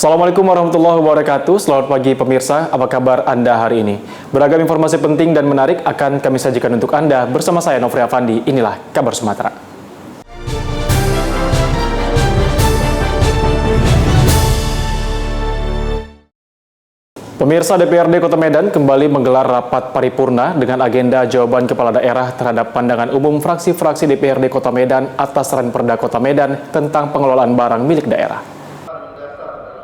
Assalamualaikum warahmatullahi wabarakatuh. Selamat pagi pemirsa, apa kabar Anda hari ini? Beragam informasi penting dan menarik akan kami sajikan untuk Anda bersama saya Nofri Afandi. Inilah Kabar Sumatera. Pemirsa, DPRD Kota Medan kembali menggelar rapat paripurna dengan agenda jawaban kepala daerah terhadap pandangan umum fraksi-fraksi DPRD Kota Medan atas Ranperda Kota Medan tentang pengelolaan barang milik daerah.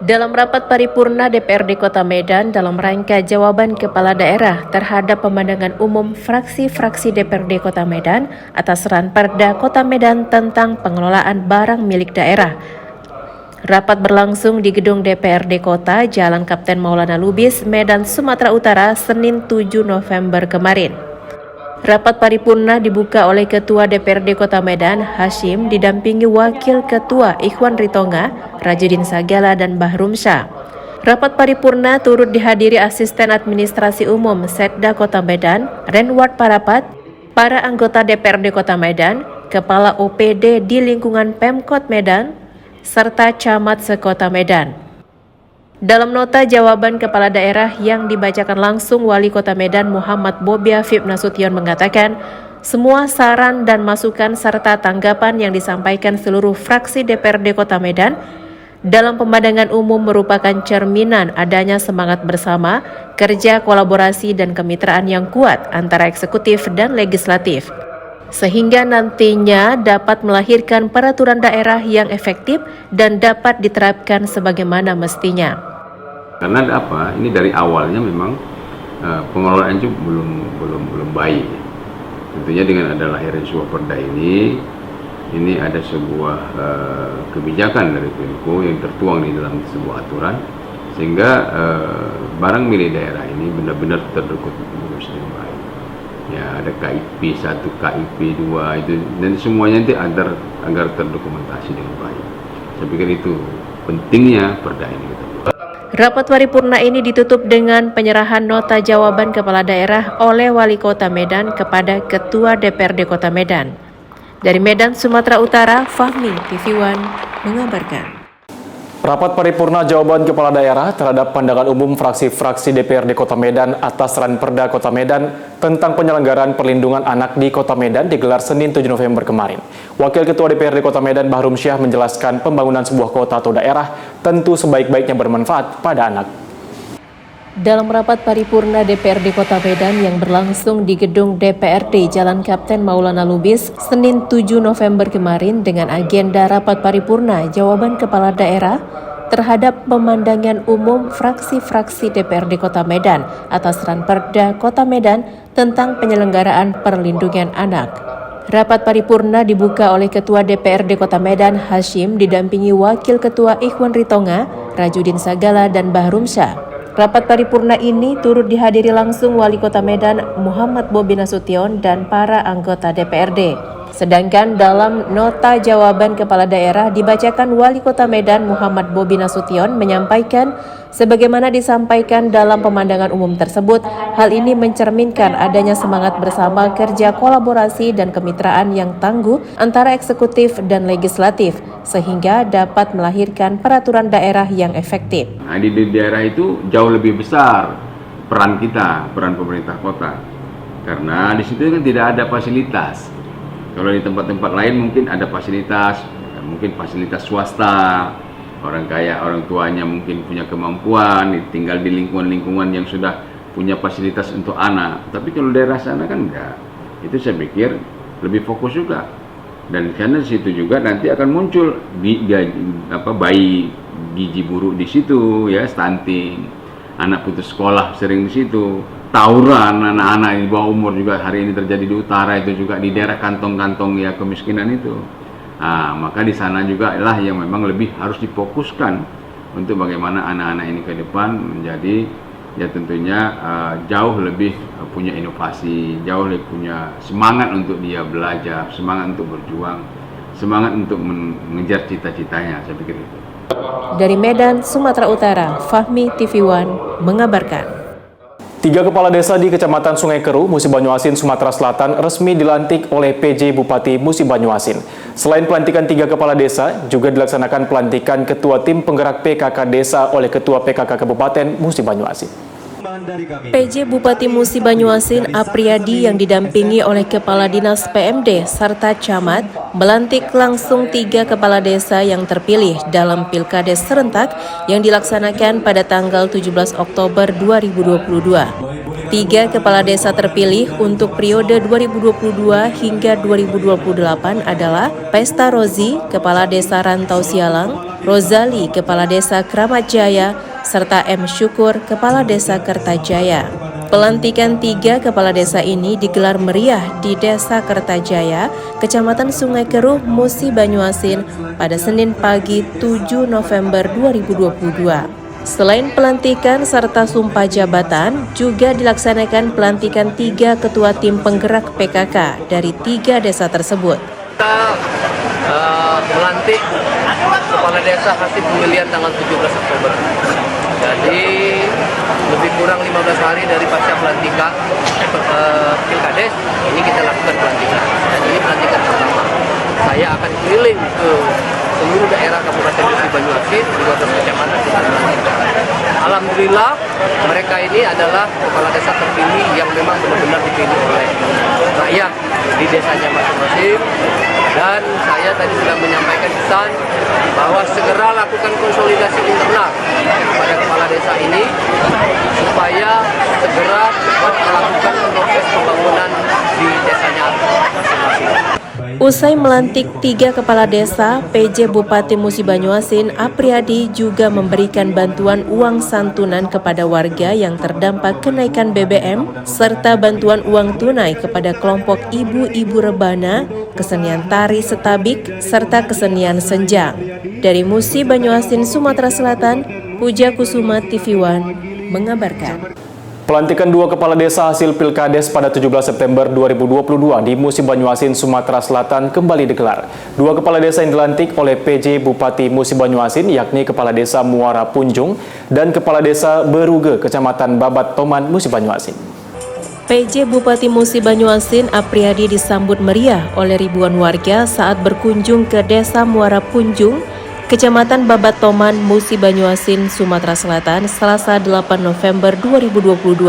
Dalam rapat paripurna DPRD Kota Medan dalam rangka jawaban kepala daerah terhadap pemandangan umum fraksi-fraksi DPRD Kota Medan atas Ranperda Kota Medan tentang pengelolaan barang milik daerah. Rapat berlangsung di gedung DPRD Kota, Jalan Kapten Maulana Lubis, Medan, Sumatera Utara, Senin 7 November kemarin. Rapat paripurna dibuka oleh Ketua DPRD Kota Medan, Hashim, didampingi Wakil Ketua Ikhwan Ritonga, Rajudin Sagala, dan Bahrum Syah. Rapat paripurna turut dihadiri Asisten Administrasi Umum Setda Kota Medan, Renward Parapat, para anggota DPRD Kota Medan, Kepala OPD di lingkungan Pemkot Medan, serta Camat Sekota Medan. Dalam nota jawaban kepala daerah yang dibacakan langsung Wali Kota Medan Muhammad Bobi Afif Nasution mengatakan, semua saran dan masukan serta tanggapan yang disampaikan seluruh fraksi DPRD Kota Medan dalam pemandangan umum merupakan cerminan adanya semangat bersama, kerja kolaborasi dan kemitraan yang kuat antara eksekutif dan legislatif, sehingga nantinya dapat melahirkan peraturan daerah yang efektif dan dapat diterapkan sebagaimana mestinya. Karena apa? Ini dari awalnya memang pengelolaan itu belum baik. Tentunya dengan ada lahirnya sebuah perda ini ada sebuah kebijakan dari Menko yang tertuang di dalam sebuah aturan, sehingga barang milik daerah ini benar-benar terdokumentasi dengan baik. Ya, ada KIP 1, KIP 2 itu, dan semuanya nanti agar terdokumentasi dengan baik. Saya pikir itu pentingnya perda ini kita. Rapat paripurna ini ditutup dengan penyerahan nota jawaban kepala daerah oleh Wali Kota Medan kepada Ketua DPRD Kota Medan. Dari Medan, Sumatera Utara, Fahmi, TV One mengabarkan. Rapat paripurna jawaban kepala daerah terhadap pandangan umum fraksi-fraksi DPRD Kota Medan atas Ranperda Kota Medan tentang penyelenggaraan perlindungan anak di Kota Medan digelar Senin 7 November kemarin. Wakil Ketua DPRD Kota Medan Bahrum Syah menjelaskan pembangunan sebuah kota atau daerah tentu sebaik-baiknya bermanfaat pada anak. Dalam rapat paripurna DPRD Kota Medan yang berlangsung di gedung DPRD Jalan Kapten Maulana Lubis, Senin 7 November kemarin dengan agenda rapat paripurna jawaban kepala daerah terhadap pemandangan umum fraksi-fraksi DPRD Kota Medan atas Ranperda Kota Medan tentang penyelenggaraan perlindungan anak. Rapat paripurna dibuka oleh Ketua DPRD Kota Medan, Hashim, didampingi Wakil Ketua Ikhwan Ritonga, Rajudin Sagala, dan Bahrum Syah. Rapat paripurna ini turut dihadiri langsung Wali Kota Medan Muhammad Bobi Nasution dan para anggota DPRD. Sedangkan dalam nota jawaban kepala daerah dibacakan Wali Kota Medan Muhammad Bobi Nasution menyampaikan sebagaimana disampaikan dalam pemandangan umum tersebut, hal ini mencerminkan adanya semangat bersama, kerja kolaborasi dan kemitraan yang tangguh antara eksekutif dan legislatif sehingga dapat melahirkan peraturan daerah yang efektif. Nah, di daerah itu jauh lebih besar peran pemerintah kota, karena di situ kan tidak ada fasilitas. Kalau di tempat-tempat lain mungkin ada fasilitas, mungkin fasilitas swasta, orang kaya, orang tuanya mungkin punya kemampuan, tinggal di lingkungan-lingkungan yang sudah punya fasilitas untuk anak. Tapi kalau daerah sana kan enggak. Itu saya pikir lebih fokus juga. Dan karena di situ juga nanti akan muncul bayi gizi buruk di situ, ya, stunting, anak putus sekolah sering di situ, tawuran anak-anak di bawah umur juga hari ini terjadi di utara, itu juga di daerah kantong-kantong ya kemiskinan itu. Nah, maka di sana juga lah yang memang lebih harus difokuskan untuk bagaimana anak-anak ini ke depan menjadi ya tentunya jauh lebih punya inovasi, jauh lebih punya semangat untuk dia belajar, semangat untuk berjuang, semangat untuk mengejar cita-citanya, saya pikir itu. Dari Medan, Sumatera Utara, Fahmi, TV One mengabarkan. 3 kepala desa di Kecamatan Sungai Keru, Musi Banyuasin, Sumatera Selatan resmi dilantik oleh PJ Bupati Musi Banyuasin. Selain pelantikan 3 kepala desa, juga dilaksanakan pelantikan Ketua Tim Penggerak PKK Desa oleh Ketua PKK Kabupaten Musi Banyuasin. PJ Bupati Musi Banyuasin Apriyadi yang didampingi oleh Kepala Dinas PMD serta Camat melantik langsung 3 kepala desa yang terpilih dalam Pilkades serentak yang dilaksanakan pada tanggal 17 Oktober 2022. 3 kepala desa terpilih untuk periode 2022 hingga 2028 adalah Pesta Rozi, Kepala Desa Rantau Sialang, Rozali, Kepala Desa Kramat Jaya, serta M. Syukur, Kepala Desa Kertajaya. Pelantikan 3 kepala desa ini digelar meriah di Desa Kertajaya, Kecamatan Sungai Keru, Musi Banyuasin pada Senin pagi 7 November 2022. Selain pelantikan serta sumpah jabatan, juga dilaksanakan pelantikan 3 ketua tim penggerak PKK dari 3 desa tersebut. Kita melantik kepala desa hasil pemilihan tanggal 17 Oktober. Jadi lebih kurang 15 hari dari pasca pelantikan Pilkades, ini kita lakukan pelantikan. Dan ini pelantikan pertama. Saya akan keliling ke seluruh daerah Kabupaten Musi Banyuasin di 12 kecamatan kita melantikan. Alhamdulillah mereka ini adalah kepala desa terpilih yang memang benar-benar dipilih oleh rakyat di desanya masing-masing. Dan saya tadi sudah menyampaikan pesan bahwa segera lakukan konsolidasi internal kepada kepala desa ini supaya segera cepat melakukan proses pembangunan di desanya masing-masing. Usai melantik 3 kepala desa, PJ Bupati Musi Banyuasin Apriyadi juga memberikan bantuan uang santunan kepada warga yang terdampak kenaikan BBM, serta bantuan uang tunai kepada kelompok ibu-ibu rebana, kesenian tari setabik, serta kesenian senjang. Dari Musi Banyuasin, Sumatera Selatan, Puja Kusuma TV One mengabarkan. Pelantikan 2 kepala desa hasil Pilkades pada 17 September 2022 di Musi Banyuasin, Sumatera Selatan kembali digelar. 2 kepala desa yang dilantik oleh PJ Bupati Musi Banyuasin yakni Kepala Desa Muara Punjung dan Kepala Desa Beruge, Kecamatan Babat Toman, Musi Banyuasin. PJ Bupati Musi Banyuasin Apriyadi disambut meriah oleh ribuan warga saat berkunjung ke Desa Muara Punjung, Kecamatan Babat Toman, Musi Banyuasin, Sumatera Selatan, Selasa 8 November 2022.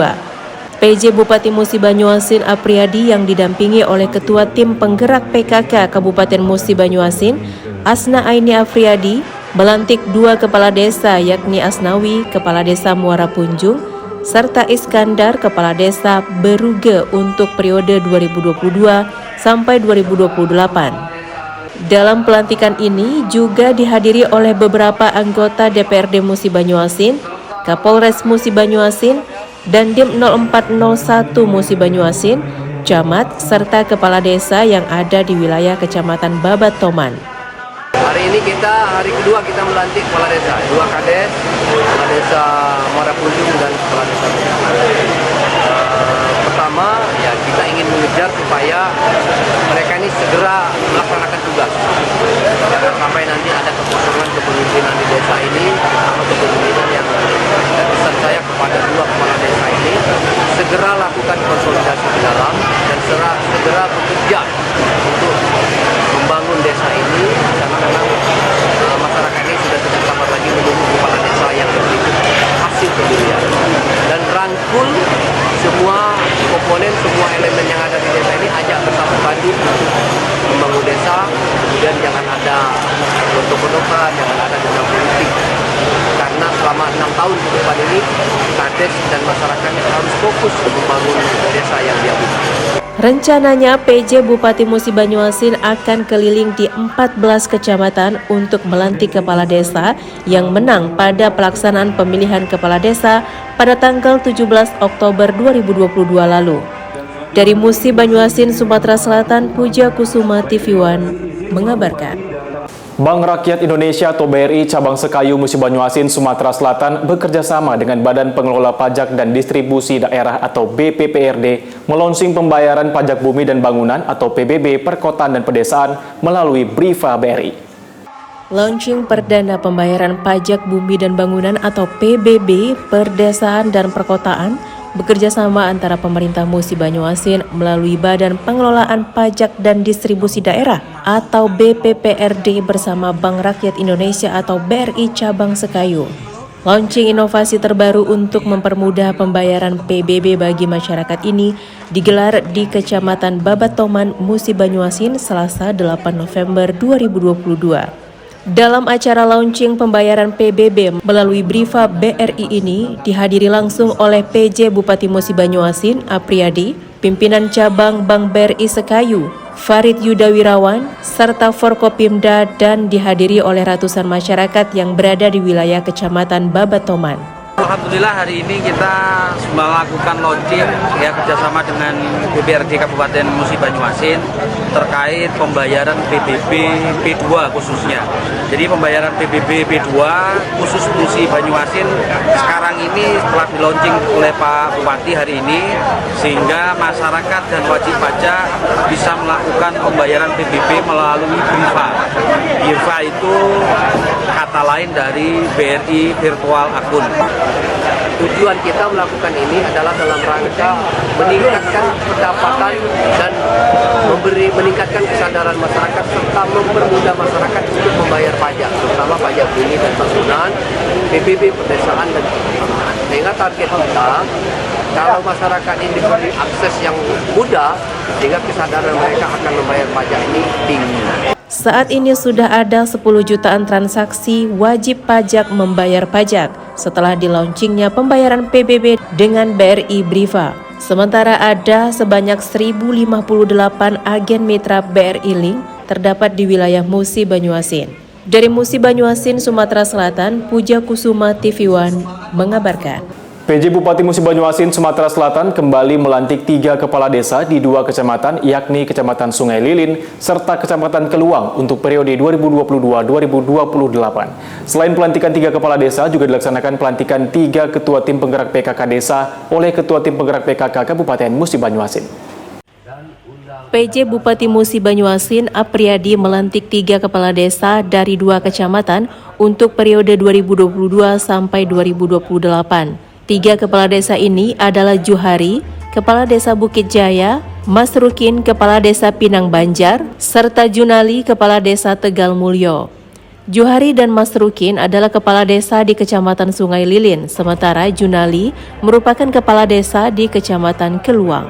PJ Bupati Musi Banyuasin Apriyadi yang didampingi oleh Ketua Tim Penggerak PKK Kabupaten Musi Banyuasin, Asna Aini Afriyadi, melantik 2 kepala desa yakni Asnawi, Kepala Desa Muara Punjung, serta Iskandar, Kepala Desa Beruge untuk periode 2022 sampai 2028. Dalam pelantikan ini juga dihadiri oleh beberapa anggota DPRD Musi Banyuasin, Kapolres Musi Banyuasin, Dandim 0401 Musi Banyuasin, Camat, serta kepala desa yang ada di wilayah Kecamatan Babat Toman. Hari ini hari kedua kita melantik kepala desa, 2 kades, kepala desa Muara Punjung dan kepala desa pertama ya kita ingin mengejar supaya mereka ini segera melaksanakan tugas. Jangan sampai nanti ada kekosongan kepemimpinan di desa ini, terutama kepemimpinan yang dan pesan saya kepada 2 kepala desa ini segera lakukan konsolidasi di dalam dan segera bekerja untuk membangun desa ini karena memang masyarakat ini sudah tidak sabar lagi menunggu kepala desa yang memiliki hasil pemilihan dan rangkul semua komponen, semua elemen yang ada di desa ini ajak bersama padu untuk membangun desa. Kemudian jangan ada gontok-gontokan, jangan ada dendam politik karena selama 6 tahun ke depan ini kades dan masyarakatnya harus fokus membangun desa yang dia butuh. Rencananya PJ Bupati Musi Banyuasin akan keliling di 14 kecamatan untuk melantik kepala desa yang menang pada pelaksanaan pemilihan kepala desa pada tanggal 17 Oktober 2022 lalu. Dari Musi Banyuasin, Sumatera Selatan, Puja Kusuma TV One mengabarkan. Bank Rakyat Indonesia atau BRI Cabang Sekayu Musi Banyuasin, Sumatera Selatan bekerja sama dengan Badan Pengelola Pajak dan Distribusi Daerah atau BPPRD melonsing pembayaran pajak bumi dan bangunan atau PBB Perkotaan dan Pedesaan melalui Briva BRI. Launching perdana pembayaran pajak bumi dan bangunan atau PBB Perdesaan dan Perkotaan bekerjasama antara pemerintah Musi Banyuasin melalui Badan Pengelolaan Pajak dan Distribusi Daerah atau BPPRD bersama Bank Rakyat Indonesia atau BRI Cabang Sekayu. Launching inovasi terbaru untuk mempermudah pembayaran PBB bagi masyarakat ini digelar di Kecamatan Babatoman, Musi Banyuasin, Selasa 8 November 2022. Dalam acara launching pembayaran PBB melalui Briva BRI ini dihadiri langsung oleh PJ Bupati Musi Banyuasin, Apriyadi, pimpinan cabang Bank BRI Sekayu, Farid Yudawirawan, serta Forkopimda dan dihadiri oleh ratusan masyarakat yang berada di wilayah Kecamatan Babatoman. Alhamdulillah hari ini kita melakukan launching ya kerjasama dengan BPRD Kabupaten Musi Banyuasin terkait pembayaran PBB P2 khususnya. Jadi pembayaran PBB P2 khusus Musi Banyuasin sekarang ini telah di launching oleh Pak Bupati hari ini sehingga masyarakat dan wajib pajak bisa melakukan pembayaran PBB melalui Briva. Briva itu kata lain dari BRI Virtual Akun. Tujuan kita melakukan ini adalah dalam rangka meningkatkan pendapatan dan meningkatkan kesadaran masyarakat serta mempermudah masyarakat untuk membayar pajak, terutama pajak bumi dan bangunan, PBB pedesaan dan perumahan. Sehingga target kita, kalau masyarakat ini diberi akses yang mudah, sehingga kesadaran mereka akan membayar pajak ini tinggi. Saat ini sudah ada 10 jutaan transaksi wajib pajak membayar pajak setelah dilaunchingnya pembayaran PBB dengan BRI Briva. Sementara ada sebanyak 1058 agen mitra BRI Link terdapat di wilayah Musi Banyuasin. Dari Musi Banyuasin, Sumatera Selatan, Puja Kusuma TV One mengabarkan. PJ Bupati Musi Banyuasin, Sumatera Selatan kembali melantik 3 kepala desa di 2 kecamatan, yakni Kecamatan Sungai Lilin serta Kecamatan Keluang untuk periode 2022-2028. Selain pelantikan 3 kepala desa, juga dilaksanakan pelantikan 3 ketua tim penggerak PKK desa oleh Ketua Tim Penggerak PKK Kabupaten Musi Banyuasin. PJ Bupati Musi Banyuasin, Apriyadi melantik 3 kepala desa dari 2 kecamatan untuk periode 2022 sampai 2028. 3 kepala desa ini adalah Juhari, Kepala Desa Bukit Jaya, Mas Rukin, Kepala Desa Pinang Banjar, serta Junali, Kepala Desa Tegal Mulyo. Juhari dan Mas Rukin adalah kepala desa di Kecamatan Sungai Lilin, sementara Junali merupakan kepala desa di Kecamatan Keluang.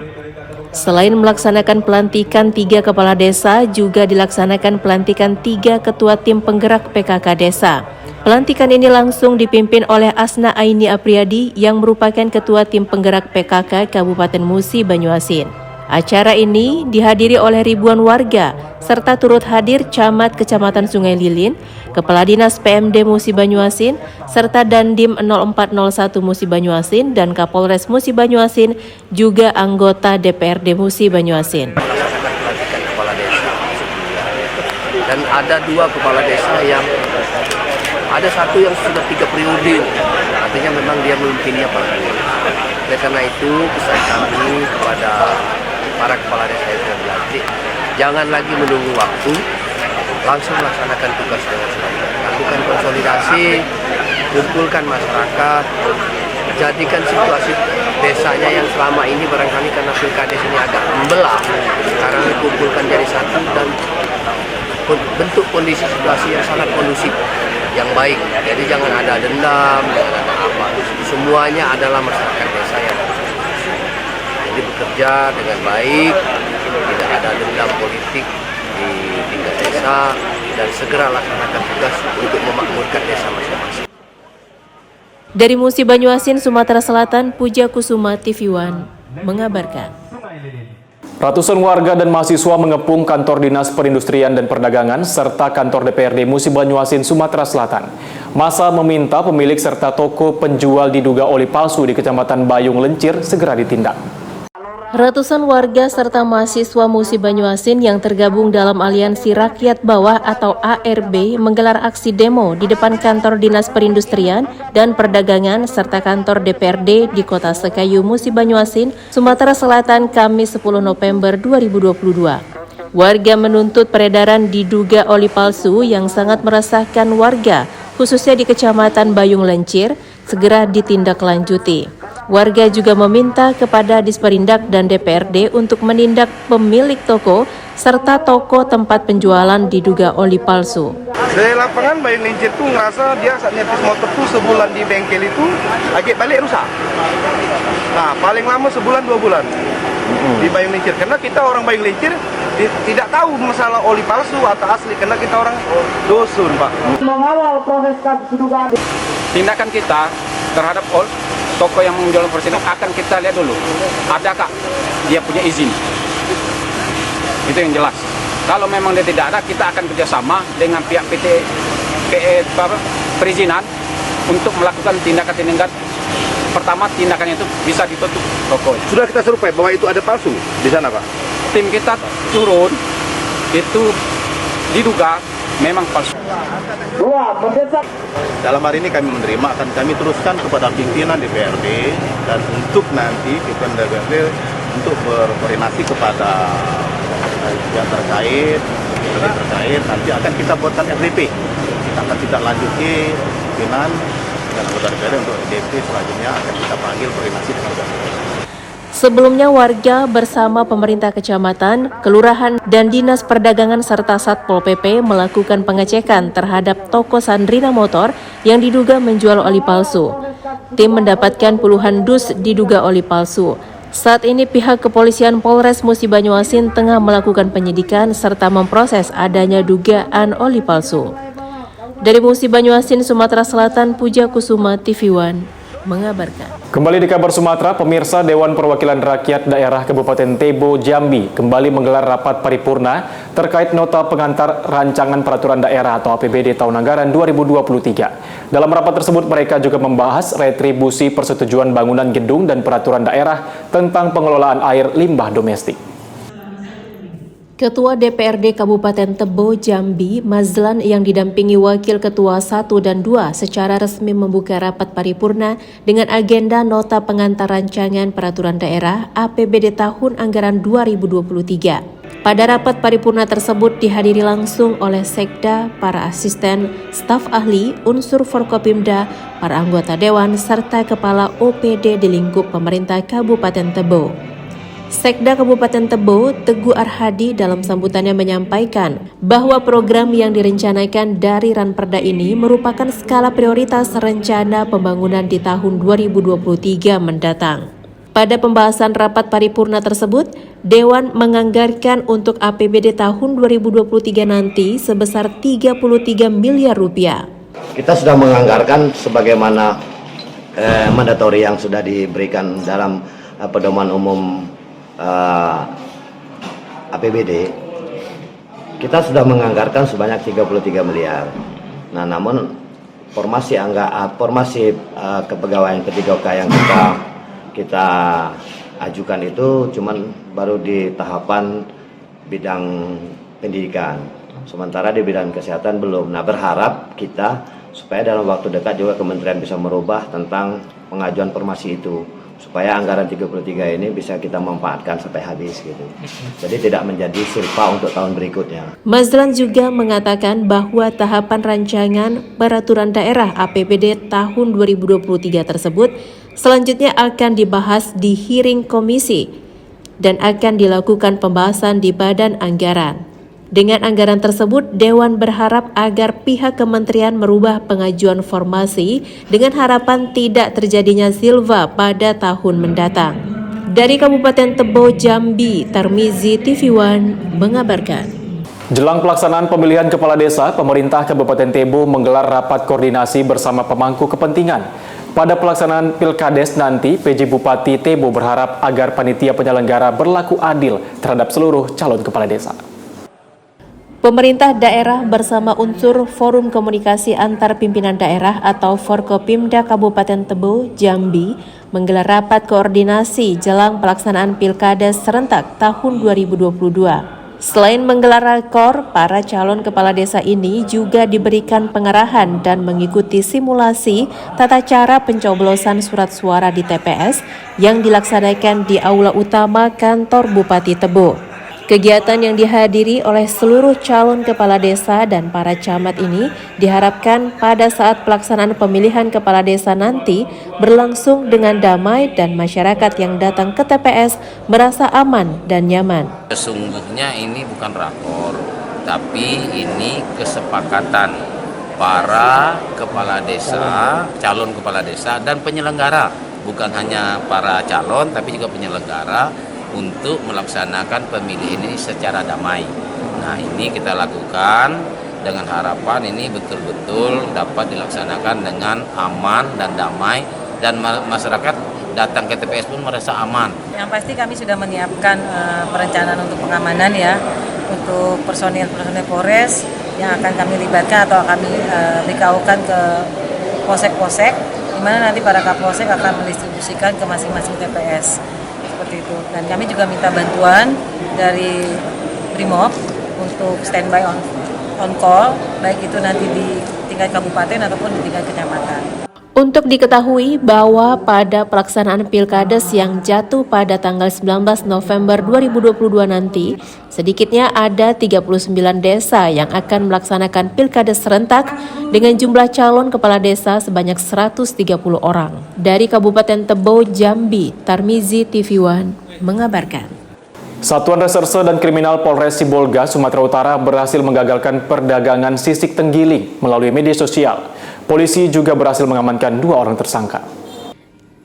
Selain melaksanakan pelantikan 3 kepala desa, juga dilaksanakan pelantikan 3 ketua tim penggerak PKK desa. Pelantikan ini langsung dipimpin oleh Asna Aini Apriyadi yang merupakan Ketua Tim Penggerak PKK Kabupaten Musi Banyuasin. Acara ini dihadiri oleh ribuan warga, serta turut hadir Camat Kecamatan Sungai Lilin, Kepala Dinas PMD Musi Banyuasin, serta Dandim 0401 Musi Banyuasin dan Kapolres Musi Banyuasin, juga anggota DPRD Musi Banyuasin. Dan ada 2 kepala desa yang ada satu yang sudah 3 periode, artinya memang dia memimpinnya Pak. Oleh karena itu pesan kami kepada para kepala desa yang sudah dilantik, jangan lagi menunggu waktu, langsung laksanakan tugas dengan sebaik. Lakukan konsolidasi, kumpulkan masyarakat, jadikan situasi desanya yang selama ini barangkali karena pilkades ini agak membelah, sekarang dikumpulkan jadi satu dan bentuk kondisi situasi yang sangat kondusif, yang baik. Jadi jangan ada dendam, jangan ada apa. Semuanya adalah masyarakat desa yang harus kondusif. Jadi bekerja dengan baik, tidak ada dendam politik di tingkat desa, dan segera laksanakan tugas untuk memakmurkan desa masing-masing. Dari Musi Banyuasin, Sumatera Selatan, Puja Kusuma TV One mengabarkan. Ratusan warga dan mahasiswa mengepung kantor Dinas Perindustrian dan Perdagangan serta kantor DPRD Musi Banyuasin, Sumatera Selatan. Masa meminta pemilik serta toko penjual diduga oli palsu di Kecamatan Bayung Lencir segera ditindak. Ratusan warga serta mahasiswa Musi Banyuasin yang tergabung dalam Aliansi Rakyat Bawah atau ARB menggelar aksi demo di depan kantor Dinas Perindustrian dan Perdagangan serta kantor DPRD di Kota Sekayu, Musi Banyuasin, Sumatera Selatan, Kamis 10 November 2022. Warga menuntut peredaran diduga oli palsu yang sangat meresahkan warga, khususnya di Kecamatan Bayung Lencir, segera ditindaklanjuti. Warga juga meminta kepada Disperindak dan DPRD untuk menindak pemilik toko serta toko tempat penjualan diduga oli palsu. Dari lapangan Bayung Lincir tuh ngerasa dia saat nyetis motor tuh sebulan di bengkel itu agak balik rusak. Nah paling lama sebulan 2 bulan di Bayung Lincir, karena kita orang Bayung Lincir tidak tahu masalah oli palsu atau asli, karena kita orang dusun, Pak. Mengawal proses dugaan. Tindakan kita terhadap toko yang menjual persidangan akan kita lihat dulu, adakah dia punya izin. Itu yang jelas. Kalau memang dia tidak ada, kita akan kerjasama dengan pihak perizinan untuk melakukan tindakan-tindakan. Pertama, tindakan itu bisa ditutup toko. Sudah kita survei bahwa itu ada palsu di sana, Pak. Tim kita turun, itu diduga memang palsu. Dalam hari ini kami menerima, akan kami teruskan kepada pimpinan DPRD dan untuk nanti pimpinan DPRD untuk berkoordinasi kepada yang terkait, nanti akan kita buatkan RDP. Kita akan tidak lanjuti pimpinan dan anggota DPRD untuk RDP selanjutnya akan kita panggil koordinasi dengan DPRD. Sebelumnya warga bersama pemerintah kecamatan, kelurahan, dan dinas perdagangan serta Satpol PP melakukan pengecekan terhadap toko Sandrina Motor yang diduga menjual oli palsu. Tim mendapatkan puluhan dus diduga oli palsu. Saat ini pihak kepolisian Polres Musi Banyuasin tengah melakukan penyidikan serta memproses adanya dugaan oli palsu. Dari Musi Banyuasin, Sumatera Selatan, Puja Kusuma, TV One mengabarkan. Kembali di kabar Sumatera, pemirsa Dewan Perwakilan Rakyat Daerah Kabupaten Tebo, Jambi kembali menggelar rapat paripurna terkait nota pengantar rancangan peraturan daerah atau APBD tahun anggaran 2023. Dalam rapat tersebut mereka juga membahas retribusi persetujuan bangunan gedung dan peraturan daerah tentang pengelolaan air limbah domestik. Ketua DPRD Kabupaten Tebo, Jambi, Mazlan yang didampingi Wakil Ketua 1 dan 2 secara resmi membuka rapat paripurna dengan agenda nota pengantar rancangan peraturan daerah APBD tahun anggaran 2023. Pada rapat paripurna tersebut dihadiri langsung oleh Sekda, para asisten, staf ahli, unsur Forkopimda, para anggota Dewan, serta Kepala OPD di lingkup pemerintah Kabupaten Tebo. Sekda Kabupaten Tebo, Teguh Arhadi dalam sambutannya menyampaikan bahwa program yang direncanakan dari Ranperda ini merupakan skala prioritas rencana pembangunan di tahun 2023 mendatang. Pada pembahasan rapat paripurna tersebut, Dewan menganggarkan untuk APBD tahun 2023 nanti sebesar 33 miliar rupiah. Kita sudah menganggarkan sebagaimana mandatori yang sudah diberikan dalam pedoman umum APBD. Kita sudah menganggarkan sebanyak 33 miliar. Nah, namun formasi kepegawaian P3K yang kita ajukan itu cuman baru di tahapan bidang pendidikan. Sementara di bidang kesehatan belum. Nah, berharap kita supaya dalam waktu dekat juga kementerian bisa merubah tentang pengajuan formasi itu, supaya anggaran 33 ini bisa kita manfaatkan sampai habis gitu. Jadi tidak menjadi silpa untuk tahun berikutnya. Mazlan juga mengatakan bahwa tahapan rancangan peraturan daerah APBD tahun 2023 tersebut selanjutnya akan dibahas di hearing komisi dan akan dilakukan pembahasan di Badan Anggaran. Dengan anggaran tersebut, Dewan berharap agar pihak kementerian merubah pengajuan formasi dengan harapan tidak terjadinya silva pada tahun mendatang. Dari Kabupaten Tebo, Jambi, Tarmizi, TV One mengabarkan. Jelang pelaksanaan pemilihan kepala desa, pemerintah Kabupaten Tebo menggelar rapat koordinasi bersama pemangku kepentingan. Pada pelaksanaan Pilkades nanti, PJ Bupati Tebo berharap agar panitia penyelenggara berlaku adil terhadap seluruh calon kepala desa. Pemerintah daerah bersama unsur Forum Komunikasi Antar Pimpinan Daerah atau Forkopimda Kabupaten Tebo, Jambi menggelar rapat koordinasi jelang pelaksanaan Pilkades serentak tahun 2022. Selain menggelar rakor, para calon kepala desa ini juga diberikan pengarahan dan mengikuti simulasi tata cara pencoblosan surat suara di TPS yang dilaksanakan di Aula Utama Kantor Bupati Tebo. Kegiatan yang dihadiri oleh seluruh calon kepala desa dan para camat ini diharapkan pada saat pelaksanaan pemilihan kepala desa nanti berlangsung dengan damai dan masyarakat yang datang ke TPS merasa aman dan nyaman. Sesungguhnya ini bukan rakor, tapi ini kesepakatan para kepala desa, calon kepala desa dan penyelenggara. Bukan hanya para calon tapi juga penyelenggara untuk melaksanakan pemilihan ini secara damai. Nah, ini kita lakukan dengan harapan ini betul-betul dapat dilaksanakan dengan aman dan damai, dan masyarakat datang ke TPS pun merasa aman. Yang pasti kami sudah menyiapkan perencanaan untuk pengamanan ya, untuk personil Polres yang akan kami libatkan atau kami BKO-kan ke polsek-polsek, di mana nanti para kapolsek akan mendistribusikan ke masing-masing TPS. Seperti itu. Dan kami juga minta bantuan dari Brimob untuk standby on call, baik itu nanti di tingkat kabupaten ataupun di tingkat kecamatan. Untuk diketahui bahwa pada pelaksanaan Pilkades yang jatuh pada tanggal 19 November 2022 nanti, sedikitnya ada 39 desa yang akan melaksanakan Pilkades serentak dengan jumlah calon kepala desa sebanyak 130 orang. Dari Kabupaten Tebo, Jambi, Tarmizi TV One mengabarkan. Satuan Reserse dan Kriminal Polres Sibolga, Sumatera Utara berhasil menggagalkan perdagangan sisik tenggiling melalui media sosial. Polisi juga berhasil mengamankan 2 orang tersangka.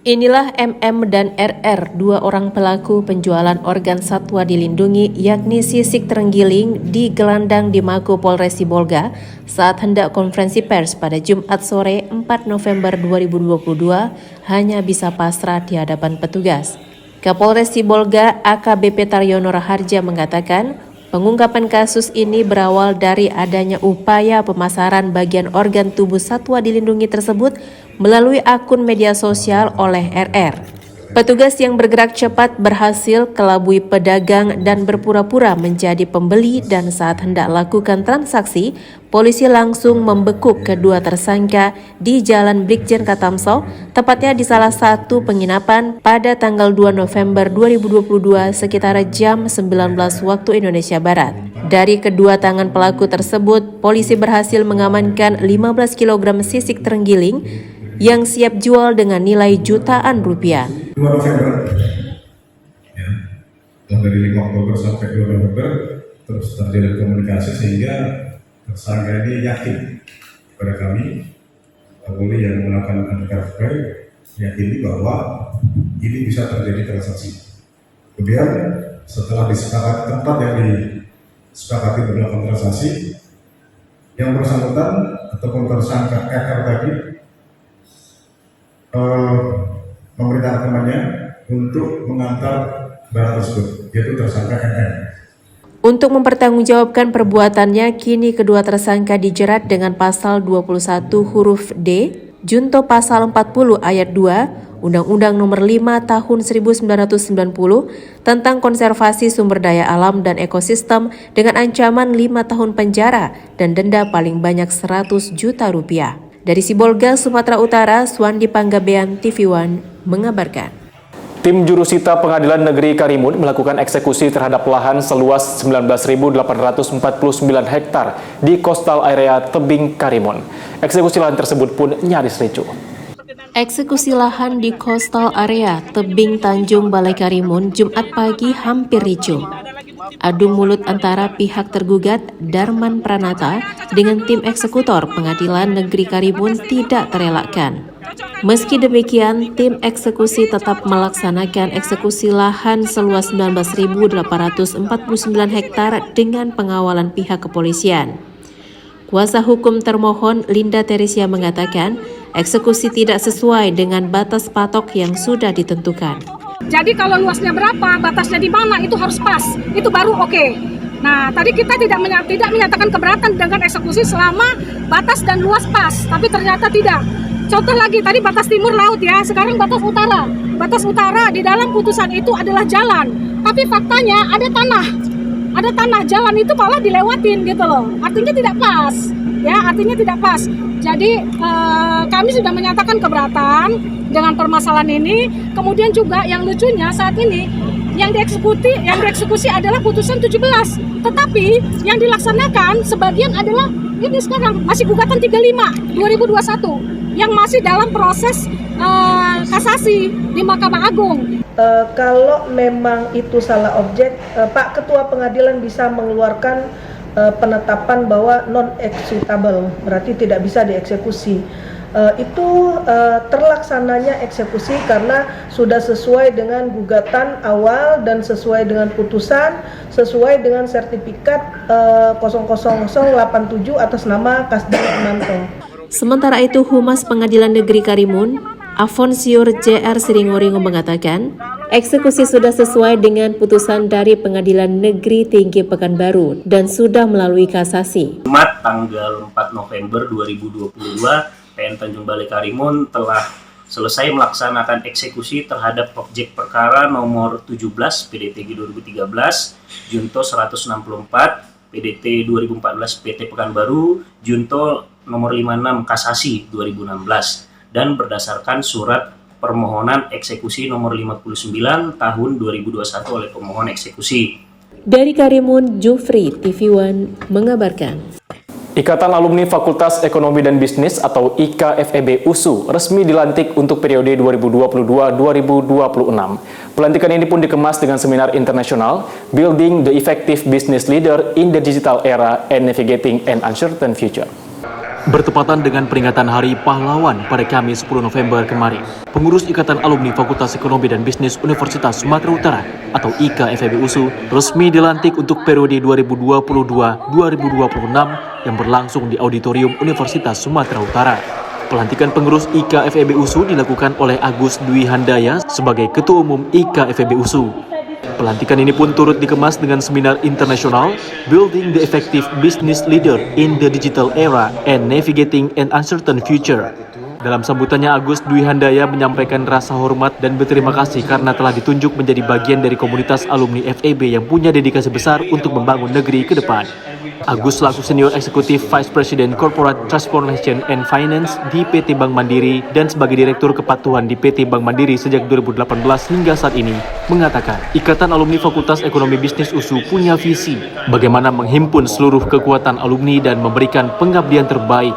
Inilah MM dan RR, 2 orang pelaku penjualan organ satwa dilindungi yakni sisik terenggiling di gelandang di Mako Polres Sibolga saat hendak konferensi pers pada Jumat sore 4 November 2022 hanya bisa pasrah di hadapan petugas. Kapolres Sibolga AKBP Taryono Raharja mengatakan, pengungkapan kasus ini berawal dari adanya upaya pemasaran bagian organ tubuh satwa dilindungi tersebut melalui akun media sosial oleh RR. Petugas yang bergerak cepat berhasil kelabui pedagang dan berpura-pura menjadi pembeli, dan saat hendak lakukan transaksi, polisi langsung membekuk kedua tersangka di Jalan Brigjen Katamso, tepatnya di salah satu penginapan pada tanggal 2 November 2022 sekitar jam 19 waktu Indonesia Barat. Dari kedua tangan pelaku tersebut, polisi berhasil mengamankan 15 kg sisik terenggiling yang siap jual dengan nilai jutaan rupiah. 2 November, ya, dari 5 Oktober sampai 2 November terus terjalin komunikasi sehingga tersangka ini yakin kepada kami, Kapolri yang melakukan undercover, yakini bahwa ini bisa terjadi transaksi. Kemudian setelah disepakati tempat yang disepakati melakukan transaksi, yang bersangkutan ataupun tersangka RR tadi memerintahkan temannya untuk mengantar barang tersebut, yaitu tersangka NN. Untuk mempertanggungjawabkan perbuatannya, kini kedua tersangka dijerat dengan pasal 21 huruf D, junto pasal 40 ayat 2, Undang-Undang Nomor 5 Tahun 1990 tentang konservasi sumber daya alam dan ekosistem dengan ancaman 5 tahun penjara dan denda paling banyak 100 juta rupiah. Dari Sibolga, Sumatera Utara, Suwandi Panggabean TV One mengabarkan. Tim Jurusita Pengadilan Negeri Karimun melakukan eksekusi terhadap lahan seluas 19.849 hektar di coastal area tebing Karimun. Eksekusi lahan tersebut pun nyaris ricuh. Eksekusi lahan di coastal area tebing Tanjung Balai Karimun Jumat pagi hampir ricuh. Adu mulut antara pihak tergugat Darman Pranata dengan tim eksekutor Pengadilan Negeri Karimun tidak terelakkan. Meski demikian, tim eksekusi tetap melaksanakan eksekusi lahan seluas 19.849 hektar dengan pengawalan pihak kepolisian. Kuasa hukum termohon Linda Teresia mengatakan, eksekusi tidak sesuai dengan batas patok yang sudah ditentukan. Jadi kalau luasnya berapa, batasnya di mana, itu harus pas, itu baru oke. Nah, tadi kita tidak menyatakan keberatan dengan eksekusi selama batas dan luas pas, tapi ternyata tidak. Contoh lagi, tadi batas timur laut ya, sekarang batas utara. Batas utara di dalam putusan itu adalah jalan, tapi faktanya ada tanah. Ada tanah, jalan itu malah dilewatin gitu loh. Artinya tidak pas, ya, artinya tidak pas. Jadi kami sudah menyatakan keberatan dengan permasalahan ini. Kemudian juga yang lucunya saat ini yang dieksekusi adalah putusan 17. Tetapi yang dilaksanakan sebagian adalah ini sekarang masih gugatan 35 2021 yang masih dalam proses kasasi di Mahkamah Agung. Kalau memang itu salah objek, Pak Ketua Pengadilan bisa mengeluarkan penetapan bahwa non-executable, berarti tidak bisa dieksekusi. Itu terlaksananya eksekusi karena sudah sesuai dengan gugatan awal dan sesuai dengan putusan, sesuai dengan sertifikat 00087 atas nama Kasdi Hernanto. Sementara itu, Humas Pengadilan Negeri Karimun, Afonsiur J.R. Siringoringo mengatakan, eksekusi sudah sesuai dengan putusan dari Pengadilan Negeri Tinggi Pekanbaru dan sudah melalui kasasi. Jumat tanggal 4 November 2022, PN Tanjung Balai Karimun telah selesai melaksanakan eksekusi terhadap objek perkara nomor 17 PDT 2013 Junto 164 PDT 2014 PT Pekanbaru Junto nomor 56 Kasasi 2016 dan berdasarkan surat permohonan eksekusi nomor 59 tahun 2021 oleh pemohon eksekusi. Dari Karimun, Jufri, TV One mengabarkan. Ikatan Alumni Fakultas Ekonomi dan Bisnis atau IKFEB USU resmi dilantik untuk periode 2022-2026. Pelantikan ini pun dikemas dengan seminar internasional Building the Effective Business Leader in the Digital Era and Navigating an Uncertain Future. Bertepatan dengan peringatan Hari Pahlawan pada Kamis 10 November kemarin, pengurus Ikatan Alumni Fakultas Ekonomi dan Bisnis Universitas Sumatera Utara atau IKFEB USU resmi dilantik untuk periode 2022-2026 yang berlangsung di Auditorium Universitas Sumatera Utara. Pelantikan pengurus IKFEB USU dilakukan oleh Agus Dwi Handaya sebagai Ketua Umum IKFEB USU. Pelantikan ini pun turut dikemas dengan seminar internasional Building the Effective Business Leader in the Digital Era and Navigating an Uncertain Future. Dalam sambutannya, Agus Dwi Handaya menyampaikan rasa hormat dan berterima kasih karena telah ditunjuk menjadi bagian dari komunitas alumni FEB yang punya dedikasi besar untuk membangun negeri ke depan. Agus selaku Senior Executive Vice President Corporate Transformation and Finance di PT Bank Mandiri dan sebagai Direktur Kepatuhan di PT Bank Mandiri sejak 2018 hingga saat ini, mengatakan Ikatan Alumni Fakultas Ekonomi Bisnis USU punya visi bagaimana menghimpun seluruh kekuatan alumni dan memberikan pengabdian terbaik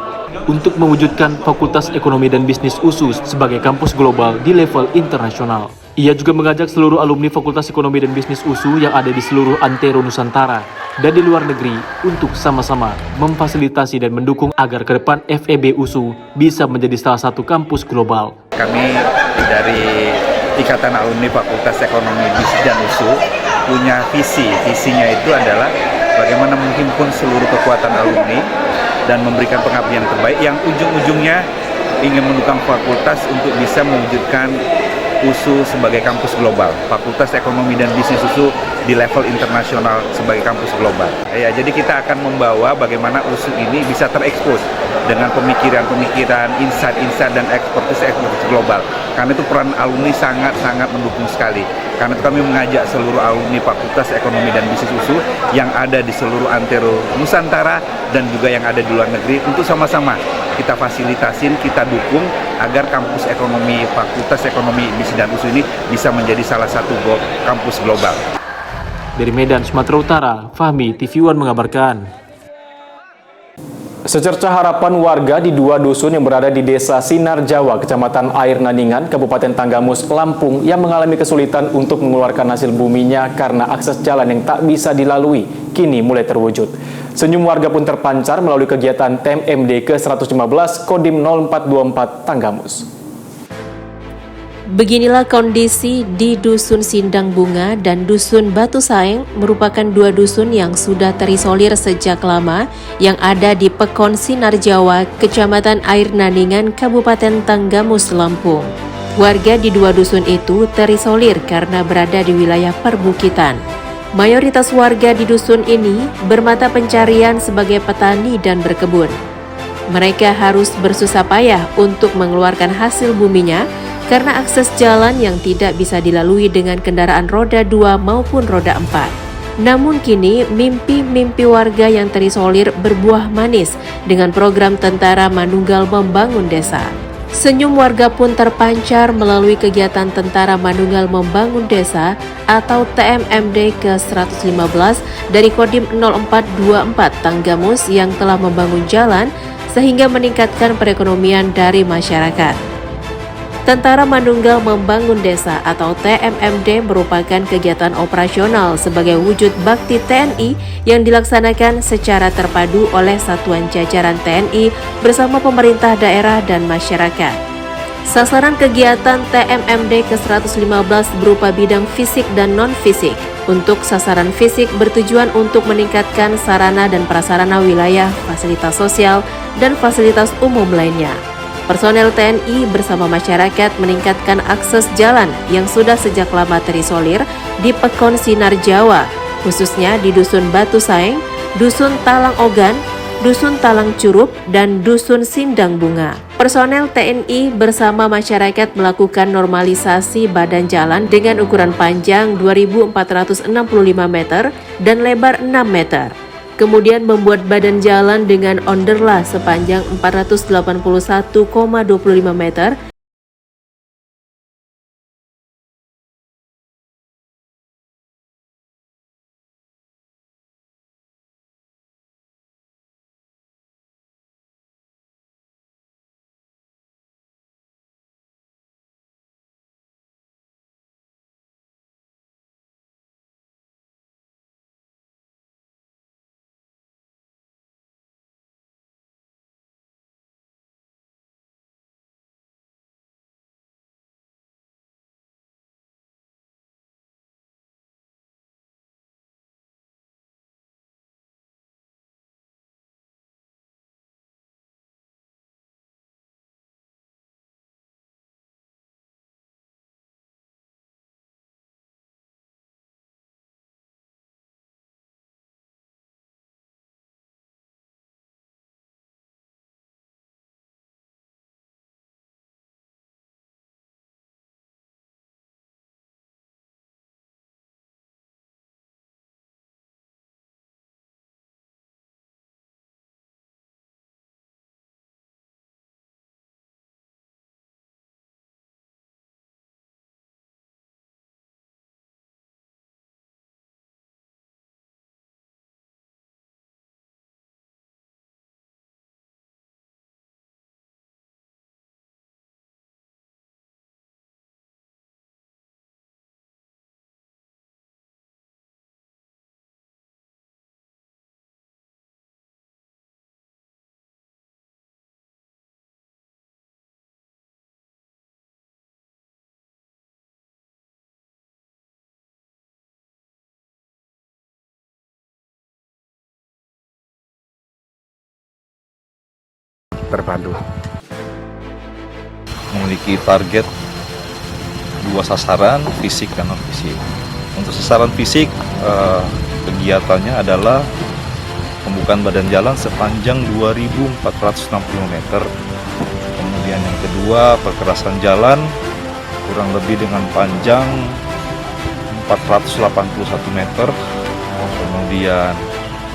untuk mewujudkan Fakultas Ekonomi dan Bisnis USU sebagai kampus global di level internasional. Ia juga mengajak seluruh alumni Fakultas Ekonomi dan Bisnis USU yang ada di seluruh antero Nusantara dan di luar negeri untuk sama-sama memfasilitasi dan mendukung agar ke depan FEB USU bisa menjadi salah satu kampus global. Kami dari Ikatan Alumni Fakultas Ekonomi Bisnis dan USU punya visinya itu adalah bagaimana menghimpun seluruh kekuatan alumni dan memberikan pengabdian terbaik yang ujung-ujungnya ingin mendukung fakultas untuk bisa mewujudkan USU sebagai kampus global, Fakultas Ekonomi dan Bisnis USU di level internasional sebagai kampus global. Ya, jadi kita akan membawa bagaimana USU ini bisa terekspos dengan pemikiran-pemikiran, insight-insight dan ekspertis global. Karena itu peran alumni sangat-sangat mendukung sekali. Karena itu kami mengajak seluruh alumni Fakultas Ekonomi dan Bisnis USU yang ada di seluruh antero Nusantara dan juga yang ada di luar negeri untuk sama-sama kita fasilitasin, kita dukung agar kampus ekonomi Fakultas Ekonomi Bisnis dan USU ini bisa menjadi salah satu kampus global. Dari Medan, Sumatera Utara, Fahmi, TV One mengabarkan. Secercah harapan warga di dua dusun yang berada di Desa Sinar Jawa, Kecamatan Air Naningan, Kabupaten Tanggamus, Lampung yang mengalami kesulitan untuk mengeluarkan hasil buminya karena akses jalan yang tak bisa dilalui kini mulai terwujud. Senyum warga pun terpancar melalui kegiatan TMMD ke-115 Kodim 0424 Tanggamus. Beginilah kondisi di Dusun Sindang Bunga dan Dusun Batu Saeng, merupakan dua dusun yang sudah terisolir sejak lama yang ada di Pekon Sinar Jawa, Kecamatan Air Naningan, Kabupaten Tanggamus, Lampung. Warga di dua dusun itu terisolir karena berada di wilayah perbukitan. Mayoritas warga di dusun ini bermata pencarian sebagai petani dan berkebun. Mereka harus bersusah payah untuk mengeluarkan hasil buminya karena akses jalan yang tidak bisa dilalui dengan kendaraan roda 2 maupun roda 4. Namun kini mimpi-mimpi warga yang terisolir berbuah manis dengan program Tentara Manunggal Membangun Desa. Senyum warga pun terpancar melalui kegiatan Tentara Manunggal Membangun Desa atau TMMD ke-115 dari Kodim 0424 Tanggamus yang telah membangun jalan sehingga meningkatkan perekonomian dari masyarakat. Tentara Manunggal Membangun Desa atau TMMD merupakan kegiatan operasional sebagai wujud bakti TNI yang dilaksanakan secara terpadu oleh satuan jajaran TNI bersama pemerintah daerah dan masyarakat. Sasaran kegiatan TMMD ke-115 berupa bidang fisik dan non-fisik. Untuk sasaran fisik bertujuan untuk meningkatkan sarana dan prasarana wilayah, fasilitas sosial, dan fasilitas umum lainnya. Personel TNI bersama masyarakat meningkatkan akses jalan yang sudah sejak lama terisolir di Pekon Sinar Jawa, khususnya di Dusun Batu Saeng, Dusun Talang Ogan, Dusun Talang Curup, dan Dusun Sindang Bunga. Personel TNI bersama masyarakat melakukan normalisasi badan jalan dengan ukuran panjang 2.465 meter dan lebar 6 meter. Kemudian membuat badan jalan dengan onderla sepanjang 481,25 meter terpadu. Memiliki target 2 sasaran, fisik dan non-fisik. Untuk sasaran fisik, kegiatannya adalah pembukaan badan jalan sepanjang 2.460 meter. Kemudian yang kedua, perkerasan jalan kurang lebih dengan panjang 481 meter. Kemudian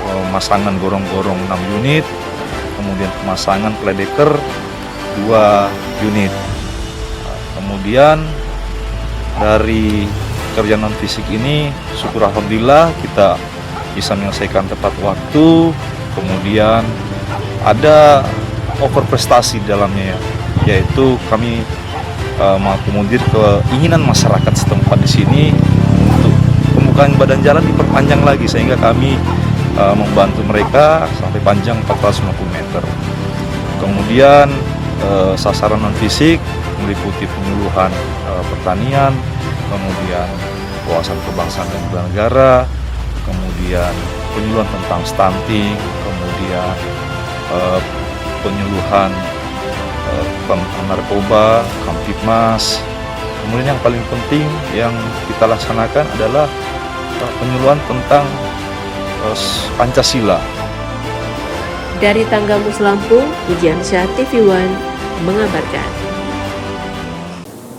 pemasangan gorong-gorong 6 unit. Kemudian pemasangan playdecker 2 unit. Kemudian dari kerja non fisik ini, syukur alhamdulillah kita bisa menyelesaikan tepat waktu. Kemudian ada over prestasi di dalamnya, yaitu kami mengakomodir keinginan masyarakat setempat di sini untuk pembukaan badan jalan diperpanjang lagi, sehingga kami membantu mereka sampai panjang 450 meter. Kemudian sasaran non fisik meliputi penyuluhan pertanian, kemudian wawasan kebangsaan dan bernegara, kemudian penyuluhan tentang stunting, kemudian penyuluhan narkoba, Kamtibmas. Kemudian yang paling penting yang kita laksanakan adalah penyuluhan tentang Pancasila. Dari Tanggamus Lampung, Wijansyah TV One mengabarkan.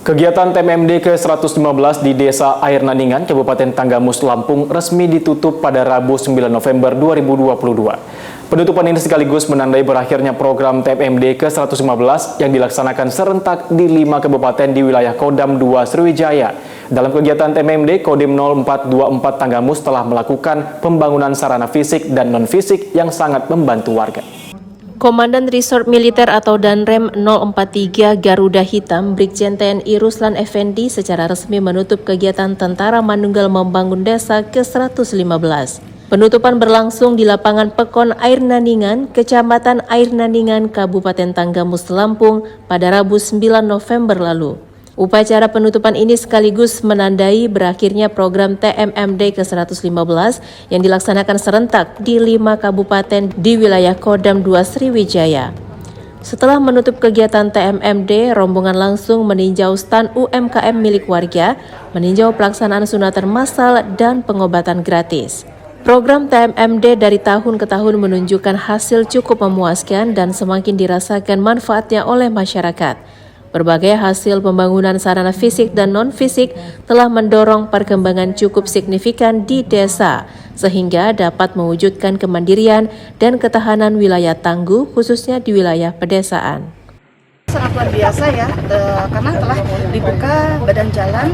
Kegiatan TMMD ke-115 di Desa Air Naningan, Kabupaten Tanggamus Lampung resmi ditutup pada Rabu 9 November 2022. Penutupan ini sekaligus menandai berakhirnya program TMMD ke-115 yang dilaksanakan serentak di 5 kabupaten di wilayah Kodam 2 Sriwijaya. Dalam kegiatan TMMD, Kodim 0424 Tanggamus telah melakukan pembangunan sarana fisik dan non-fisik yang sangat membantu warga. Komandan Resort Militer atau Danrem 043 Garuda Hitam, Brigjen TNI Ruslan Effendi secara resmi menutup kegiatan Tentara Manunggal Membangun Desa ke-115. Penutupan berlangsung di lapangan Pekon Air Naningan, Kecamatan Air Naningan, Kabupaten Tanggamus, Lampung pada Rabu 9 November lalu. Upacara penutupan ini sekaligus menandai berakhirnya program TMMD ke-115 yang dilaksanakan serentak di 5 kabupaten di wilayah Kodam 2 Sriwijaya. Setelah menutup kegiatan TMMD, rombongan langsung meninjau stan UMKM milik warga, meninjau pelaksanaan sunatan massal dan pengobatan gratis. Program TMMD dari tahun ke tahun menunjukkan hasil cukup memuaskan dan semakin dirasakan manfaatnya oleh masyarakat. Berbagai hasil pembangunan sarana fisik dan non-fisik telah mendorong perkembangan cukup signifikan di desa, sehingga dapat mewujudkan kemandirian dan ketahanan wilayah tangguh, khususnya di wilayah pedesaan. Sangat luar biasa ya, karena telah dibuka badan jalan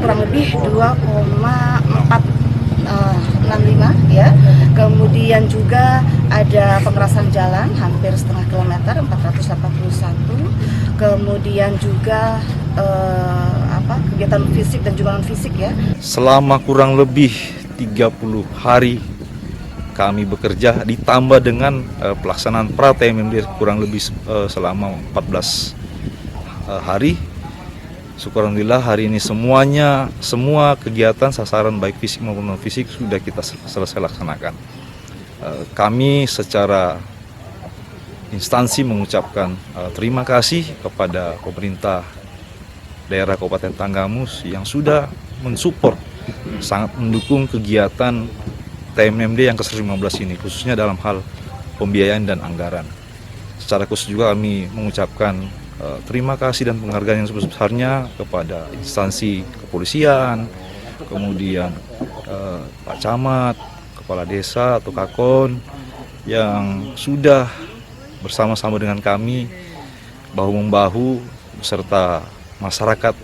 kurang lebih 2,465 ya. Kemudian juga ada pengerasan jalan hampir setengah kilometer 481. Kemudian juga kegiatan fisik dan juga non fisik ya. Selama kurang lebih 30 hari kami bekerja ditambah dengan pelaksanaan pra-TMMD kurang lebih selama 14 hari. Alhamdulillah hari ini semua kegiatan sasaran baik fisik maupun non fisik sudah kita selesai laksanakan. Kami secara instansi mengucapkan terima kasih kepada pemerintah daerah Kabupaten Tanggamus yang sudah mensupport, sangat mendukung kegiatan TMMD yang ke-115 ini, khususnya dalam hal pembiayaan dan anggaran. Secara khusus juga kami mengucapkan terima kasih dan penghargaan yang sebesar-besarnya kepada instansi kepolisian, kemudian Pak Camat, Kepala Desa atau Kakon yang sudah bersama-sama dengan kami bahu-membahu beserta masyarakat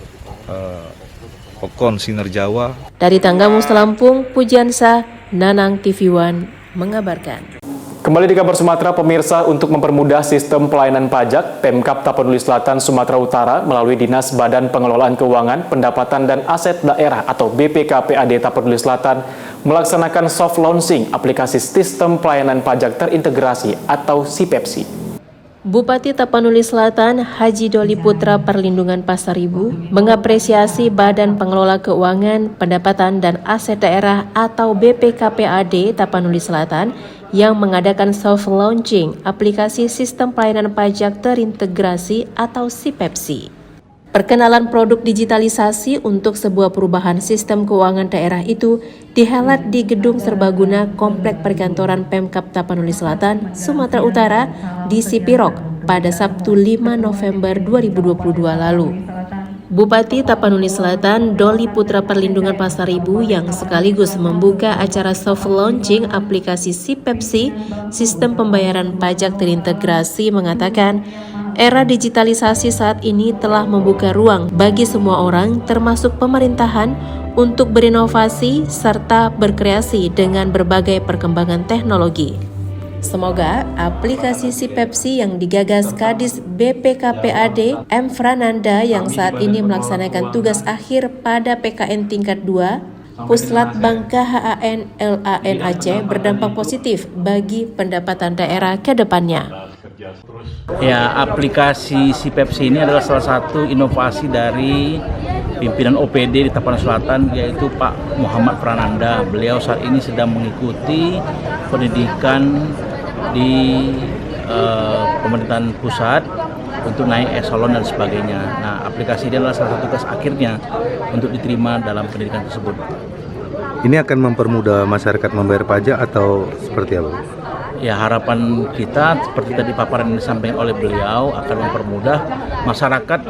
Pekon Sinar Jawa. Dari Tanggamus, Lampung, Pujiansa, Nanang TV One mengabarkan. Kembali di kabar Sumatera, pemirsa, untuk mempermudah sistem pelayanan pajak, Pemkab Tapanuli Selatan Sumatera Utara melalui Dinas Badan Pengelolaan Keuangan, Pendapatan dan Aset Daerah atau BPKPAD Tapanuli Selatan melaksanakan soft launching aplikasi sistem pelayanan pajak terintegrasi atau SIPEPSI. Bupati Tapanuli Selatan Haji Doli Putra Perlindungan Pasaribu mengapresiasi Badan Pengelola Keuangan, Pendapatan dan Aset Daerah atau BPKPAD Tapanuli Selatan yang mengadakan soft launching aplikasi sistem pelayanan pajak terintegrasi atau SIPEPSI. Perkenalan produk digitalisasi untuk sebuah perubahan sistem keuangan daerah itu dihelat di Gedung Serbaguna Komplek Perkantoran Pemkab Tapanuli Selatan, Sumatera Utara di Sipirok pada Sabtu 5 November 2022 lalu. Bupati Tapanuli Selatan Doli Putra Perlindungan Pasaribu yang sekaligus membuka acara soft launching aplikasi SIPEPSI, Sistem Pembayaran Pajak Terintegrasi, mengatakan era digitalisasi saat ini telah membuka ruang bagi semua orang termasuk pemerintahan untuk berinovasi serta berkreasi dengan berbagai perkembangan teknologi. Semoga aplikasi SIPEPSI yang digagas Kadis BPKPAD M. Frananda yang saat ini melaksanakan tugas akhir pada PKN tingkat 2 Puslatbang KHAN LAN Aceh berdampak positif bagi pendapatan daerah ke depannya. Ya, aplikasi SIPEPSI ini adalah salah satu inovasi dari pimpinan OPD di Tapanuli Selatan, yaitu Pak Muhammad Prananda. Beliau saat ini sedang mengikuti pendidikan di pemerintahan pusat untuk naik eselon dan sebagainya. Nah, aplikasi ini adalah salah satu tugas akhirnya untuk diterima dalam pendidikan tersebut. Ini akan mempermudah masyarakat membayar pajak atau seperti apa? Ya, harapan kita seperti tadi paparan yang disampaikan oleh beliau akan mempermudah masyarakat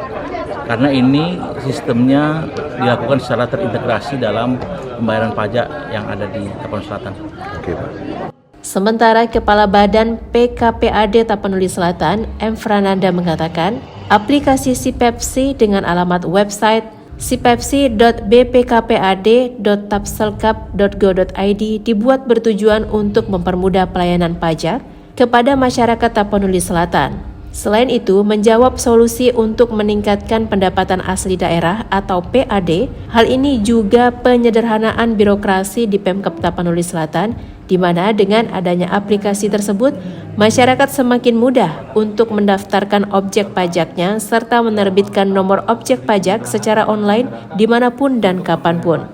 karena ini sistemnya dilakukan secara terintegrasi dalam pembayaran pajak yang ada di Tapanuli Selatan. Oke, Pak. Sementara Kepala Badan PKPAD Tapanuli Selatan, M. Frananda mengatakan, aplikasi SIPEPSI dengan alamat website sipepsi.bpkpad.tapselkap.go.id dibuat bertujuan untuk mempermudah pelayanan pajak kepada masyarakat Tapanuli Selatan. Selain itu, menjawab solusi untuk meningkatkan pendapatan asli daerah atau PAD, hal ini juga penyederhanaan birokrasi di Pemkab Tapanuli Selatan, di mana dengan adanya aplikasi tersebut, masyarakat semakin mudah untuk mendaftarkan objek pajaknya serta menerbitkan nomor objek pajak secara online dimanapun dan kapanpun.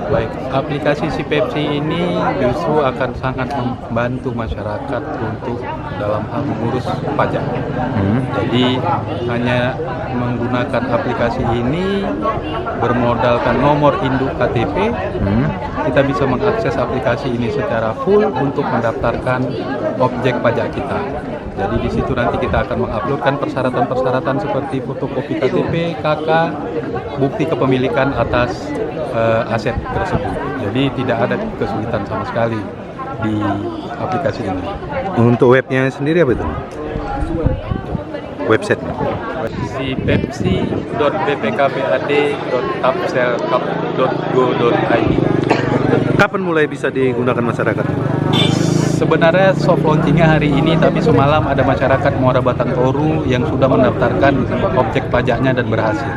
Baik, aplikasi SIPEPSI ini justru akan sangat membantu masyarakat untuk dalam hal mengurus pajak. Jadi hanya menggunakan aplikasi ini bermodalkan nomor induk KTP, kita bisa mengakses aplikasi ini secara full untuk mendaftarkan objek pajak kita. Jadi di situ nanti kita akan menguploadkan persyaratan-persyaratan seperti fotokopi KTP, KK, bukti kepemilikan atas aset tersebut. Jadi tidak ada kesulitan sama sekali di aplikasi ini. Untuk webnya sendiri apa itu? Website? sipepsi.bpkpad.tapselkap.go.id. Kapan mulai bisa digunakan masyarakat? Sebenarnya soft launchingnya hari ini, tapi semalam ada masyarakat Muara Batang Toru yang sudah mendaftarkan objek pajaknya dan berhasil.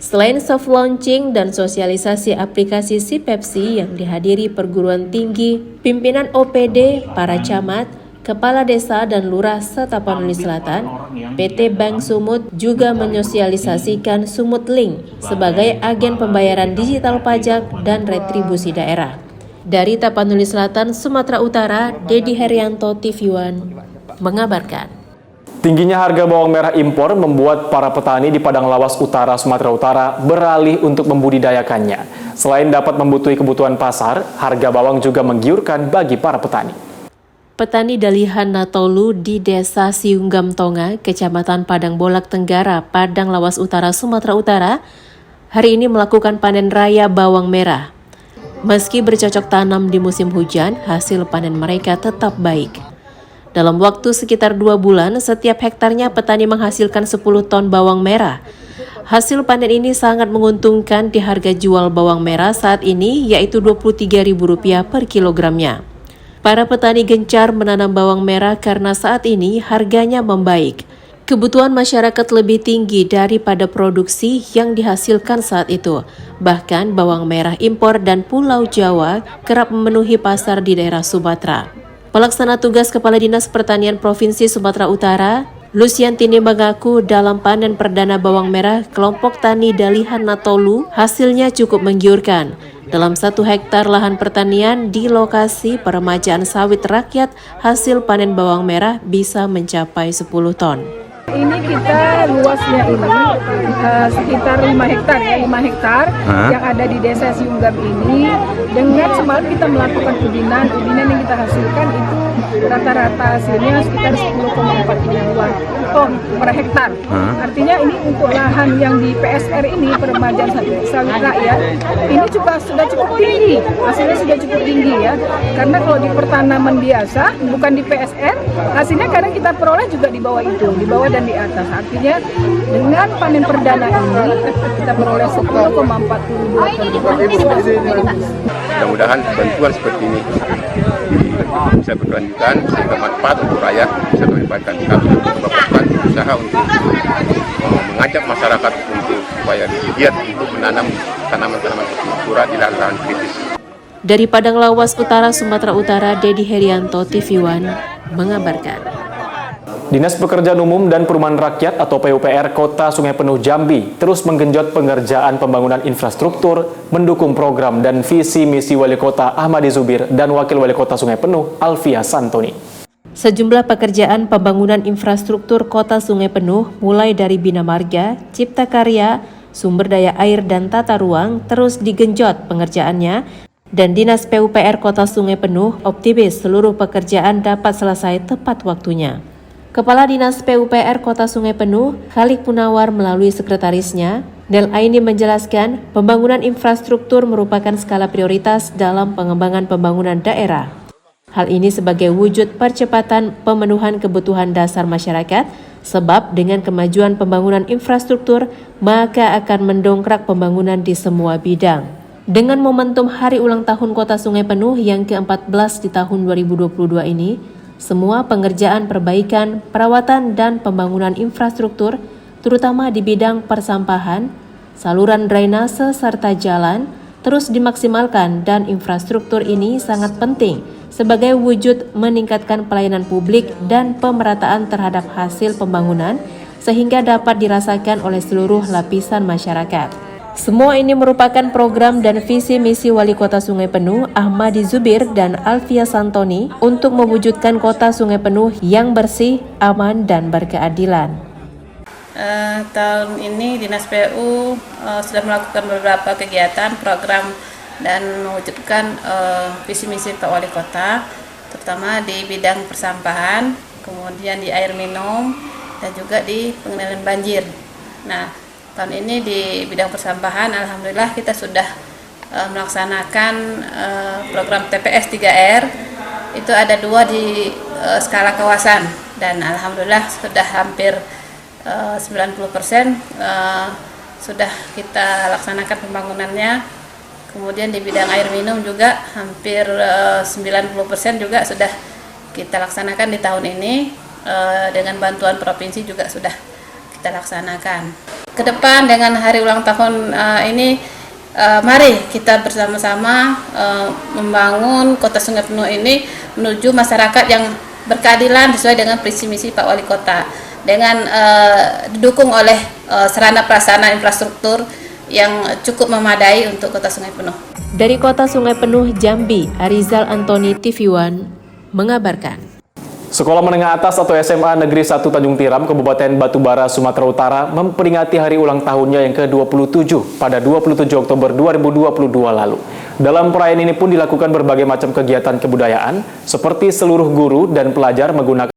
Selain soft launching dan sosialisasi aplikasi SIPEPSI yang dihadiri perguruan tinggi, pimpinan OPD, para camat, kepala desa dan lurah se-Tapanuli Selatan, PT Bank Sumut juga menyosialisasikan Sumut Link sebagai agen pembayaran digital pajak dan retribusi daerah. Dari Tapanuli Selatan, Sumatera Utara, Dedi Herianto, TV One, mengabarkan. Tingginya harga bawang merah impor membuat para petani di Padang Lawas Utara, Sumatera Utara beralih untuk membudidayakannya. Selain dapat membutuhi kebutuhan pasar, harga bawang juga menggiurkan bagi para petani. Petani Dalihan Natolu di Desa Siunggam Tonga, Kecamatan Padang Bolak Tenggara, Padang Lawas Utara, Sumatera Utara, hari ini melakukan panen raya bawang merah. Meski bercocok tanam di musim hujan, hasil panen mereka tetap baik. Dalam waktu sekitar 2 bulan, setiap hektarnya petani menghasilkan 10 ton bawang merah. Hasil panen ini sangat menguntungkan di harga jual bawang merah saat ini, yaitu Rp23.000 per kilogramnya. Para petani gencar menanam bawang merah karena saat ini harganya membaik. Kebutuhan masyarakat lebih tinggi daripada produksi yang dihasilkan saat itu. Bahkan bawang merah impor dan Pulau Jawa kerap memenuhi pasar di daerah Sumatera. Pelaksana tugas Kepala Dinas Pertanian Provinsi Sumatera Utara, Luciantini mengaku dalam panen perdana bawang merah kelompok tani Dalihan Natolu hasilnya cukup menggiurkan. Dalam 1 hektar lahan pertanian di lokasi peremajaan sawit rakyat, hasil panen bawang merah bisa mencapai 10 ton. Ini kita luasnya ini sekitar 5 hektar ya, 5 hektar yang ada di Desa Siunggam ini. Dengan semalam kita melakukan ujian yang kita hasilkan itu rata-rata hasilnya sekitar 10,42 ton per hektar. Artinya ini untuk lahan yang di PSR ini, peremajaan sawit rakyat, ini juga sudah cukup tinggi, hasilnya sudah cukup tinggi ya. Karena kalau di pertanaman biasa, bukan di PSR, hasilnya kadang kita peroleh juga di bawah itu, di bawah dan di atas. Artinya dengan panen perdana ini kita peroleh 10,42 ton. Mudah-mudahan bantuan seperti ini bisa berkelanjutan sehingga manfaat untuk rakyat bisa didapatkan. Kami melakukan usaha untuk mengajak masyarakat untuk supaya giat untuk menanam tanaman-tanaman kultura di lahan-lahan kritis. Dari Padang Lawas Utara, Sumatera Utara, Dedi Herianto, TV One mengabarkan. Dinas Pekerjaan Umum dan Perumahan Rakyat atau PUPR Kota Sungai Penuh Jambi terus menggenjot pengerjaan pembangunan infrastruktur, mendukung program dan visi misi Wali Kota Ahmadi Zubir dan Wakil Wali Kota Sungai Penuh Alfia Santoni. Sejumlah pekerjaan pembangunan infrastruktur Kota Sungai Penuh mulai dari Bina Marga, Cipta Karya, sumber daya air dan tata ruang terus digenjot pengerjaannya dan Dinas PUPR Kota Sungai Penuh optimis seluruh pekerjaan dapat selesai tepat waktunya. Kepala Dinas PUPR Kota Sungai Penuh, Khalik Punawar melalui sekretarisnya, Del Aini menjelaskan pembangunan infrastruktur merupakan skala prioritas dalam pengembangan pembangunan daerah. Hal ini sebagai wujud percepatan pemenuhan kebutuhan dasar masyarakat, sebab dengan kemajuan pembangunan infrastruktur, maka akan mendongkrak pembangunan di semua bidang. Dengan momentum Hari Ulang Tahun Kota Sungai Penuh yang ke-14 di tahun 2022 ini, semua pengerjaan perbaikan, perawatan, dan pembangunan infrastruktur, terutama di bidang persampahan, saluran drainase, serta jalan, terus dimaksimalkan, dan infrastruktur ini sangat penting sebagai wujud meningkatkan pelayanan publik dan pemerataan terhadap hasil pembangunan sehingga dapat dirasakan oleh seluruh lapisan masyarakat. Semua ini merupakan program dan visi misi Wali Kota Sungai Penuh Ahmadi Zubir dan Alfia Santoni untuk mewujudkan Kota Sungai Penuh yang bersih, aman, dan berkeadilan. Tahun ini Dinas PU sudah melakukan beberapa kegiatan, program, dan mewujudkan visi misi Pak Wali Kota, terutama di bidang persampahan, kemudian di air minum, dan juga di pengendalian banjir. Nah, tahun ini di bidang persampahan, alhamdulillah kita sudah melaksanakan program TPS 3R. Itu ada 2 di skala kawasan, dan alhamdulillah sudah hampir 90% sudah kita laksanakan pembangunannya. Kemudian di bidang air minum juga hampir 90% juga sudah kita laksanakan di tahun ini, dengan bantuan provinsi juga sudah kita laksanakan. Ke depan dengan hari ulang tahun ini, mari kita bersama-sama membangun Kota Sungai Penuh ini menuju masyarakat yang berkeadilan sesuai dengan visi misi Pak Wali Kota, dengan didukung oleh sarana prasarana infrastruktur yang cukup memadai untuk Kota Sungai Penuh. Dari Kota Sungai Penuh Jambi, Arizal Antoni, TV One mengabarkan. Sekolah Menengah Atas atau SMA Negeri 1 Tanjung Tiram, Kabupaten Batubara, Sumatera Utara memperingati hari ulang tahunnya yang ke-27 pada 27 Oktober 2022 lalu. Dalam perayaan ini pun dilakukan berbagai macam kegiatan kebudayaan, seperti seluruh guru dan pelajar menggunakan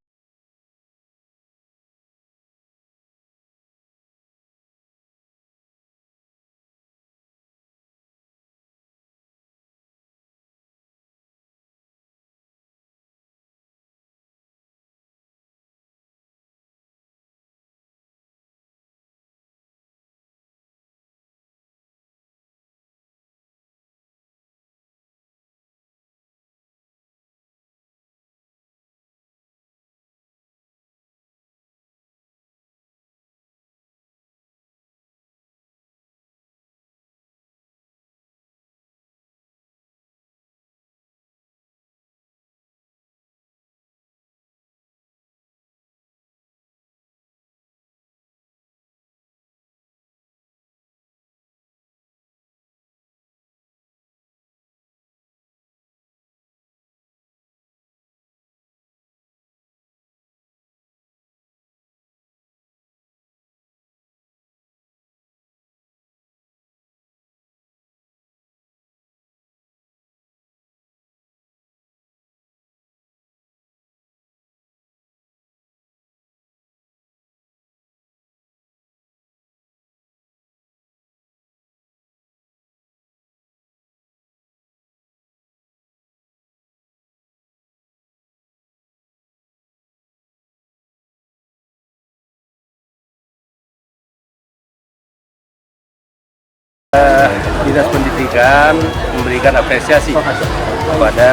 Dinas Pendidikan memberikan apresiasi kepada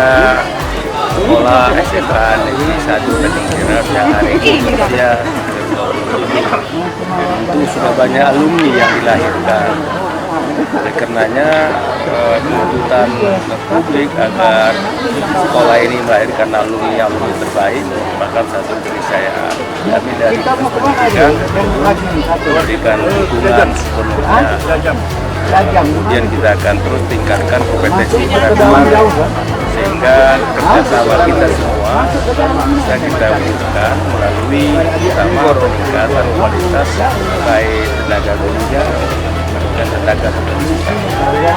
sekolah SMA Negeri 1 Tanjung Tiram yang hari ini berusia tentu sudah banyak alumni yang dilahirkan. Oleh karenanya tuntutan publik agar sekolah ini melahirkan alumni terbaik merupakan satu keniscayaan. Kami dari Dinas Pendidikan memberikan dukungan sepenuhnya. Kemudian kita akan terus tingkatkan kompetensi mereka sehingga kerjasama kita semua bisa kita wujudkan melalui pertama peningkatan kualitas baik tenaga gurunya dan tenaga pendidikan.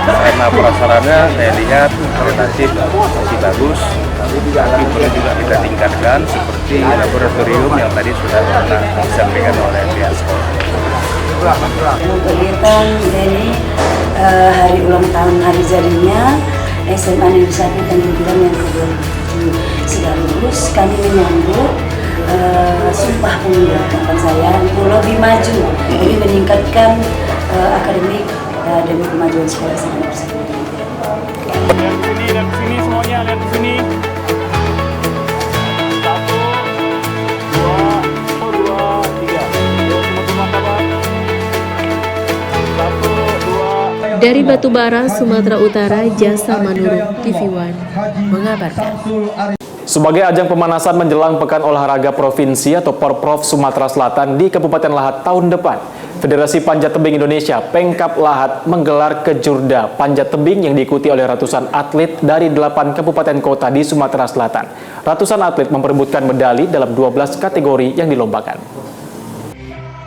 Karena prasarana saya lihat relatif masih bagus, tapi perlu juga kita tingkatkan seperti laboratorium yang tadi sudah pernah disampaikan oleh pihak sekolah. Kegiatan ini hari ulang tahun hari jadinya SMA Negeri 1 Tanjung Tiram yang ke-27. sudah lulus, kami menyambut Sumpah Pemuda harapan saya untuk lebih maju, lebih meningkatkan akademik demi kemajuan sekolah Islam Nusantara. Lihat sini semuanya, lihat di sini. 1, 2, 3. Dari Batubara, Sumatera Utara, Jasa Manurung, TV One mengabarkan. Sebagai ajang pemanasan menjelang Pekan Olahraga Provinsi atau Porprov Sumatera Selatan di Kabupaten Lahat tahun depan, Federasi Panjat Tebing Indonesia Pengkap Lahat menggelar Kejurda Panjat Tebing yang diikuti oleh ratusan atlet dari 8 kabupaten kota di Sumatera Selatan. Ratusan atlet memperebutkan medali dalam 12 kategori yang dilombakan.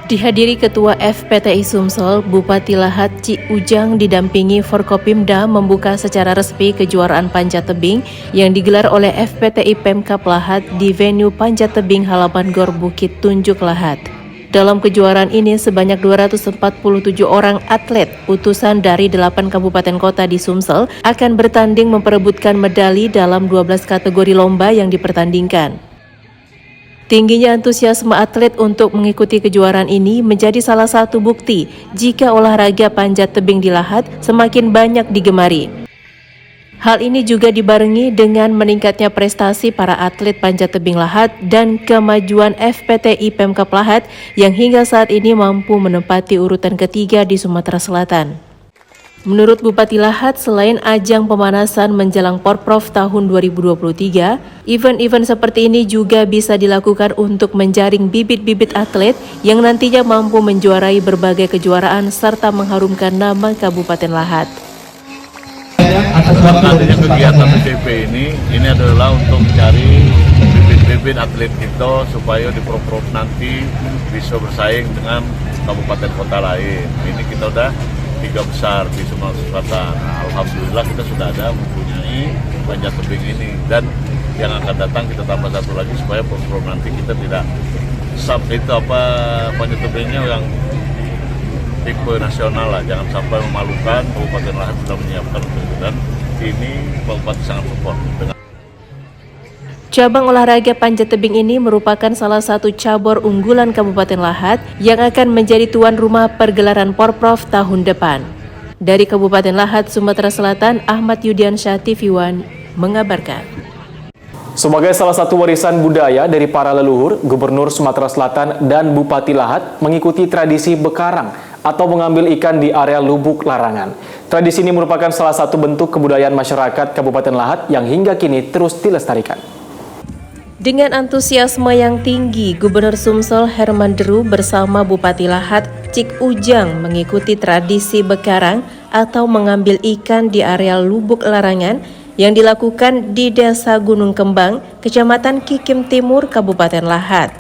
Dihadiri Ketua FPTI Sumsel, Bupati Lahat Ci Ujang didampingi Forkopimda membuka secara resmi kejuaraan panjat tebing yang digelar oleh FPTI Pemkap Lahat di venue Panjat Tebing Halaman Gor Bukit Tunjuk Lahat. Dalam kejuaraan ini sebanyak 247 orang atlet utusan dari 8 kabupaten kota di Sumsel akan bertanding memperebutkan medali dalam 12 kategori lomba yang dipertandingkan. Tingginya antusiasme atlet untuk mengikuti kejuaraan ini menjadi salah satu bukti jika olahraga panjat tebing di Lahat semakin banyak digemari. Hal ini juga dibarengi dengan meningkatnya prestasi para atlet panjat tebing Lahat dan kemajuan FPTI Pemkap Lahat yang hingga saat ini mampu menempati urutan ketiga di Sumatera Selatan. Menurut Bupati Lahat, selain ajang pemanasan menjelang Porprov tahun 2023, event-event seperti ini juga bisa dilakukan untuk menjaring bibit-bibit atlet yang nantinya mampu menjuarai berbagai kejuaraan serta mengharumkan nama Kabupaten Lahat. Adanya kegiatan PTP ini adalah untuk mencari bibit-bibit atlet kita supaya di Porprov nanti bisa bersaing dengan kabupaten kota lain. Ini kita udah 3 besar di Sumatera Selatan. Alhamdulillah kita sudah ada mempunyai panjat tebing ini, dan yang akan datang kita tambah satu lagi supaya Porprov nanti kita tidak panjat tebingnya yang tipe nasional lah, jangan sampai memalukan. Kabupaten Lahat sudah menyiapkan untuk itu, dan ini Bupati sangat support. Cabang olahraga panjat tebing ini merupakan salah satu cabur unggulan Kabupaten Lahat yang akan menjadi tuan rumah pergelaran Porprov tahun depan. Dari Kabupaten Lahat, Sumatera Selatan, Ahmad Yudiansyah, TV One mengabarkan. Sebagai salah satu warisan budaya dari para leluhur, Gubernur Sumatera Selatan dan Bupati Lahat mengikuti tradisi bekarang atau mengambil ikan di area Lubuk Larangan. Tradisi ini merupakan salah satu bentuk kebudayaan masyarakat Kabupaten Lahat yang hingga kini terus dilestarikan. Dengan antusiasme yang tinggi, Gubernur Sumsel Herman Deru bersama Bupati Lahat Cik Ujang mengikuti tradisi bekarang atau mengambil ikan di area Lubuk Larangan yang dilakukan di Desa Gunung Kembang, Kecamatan Kikim Timur, Kabupaten Lahat.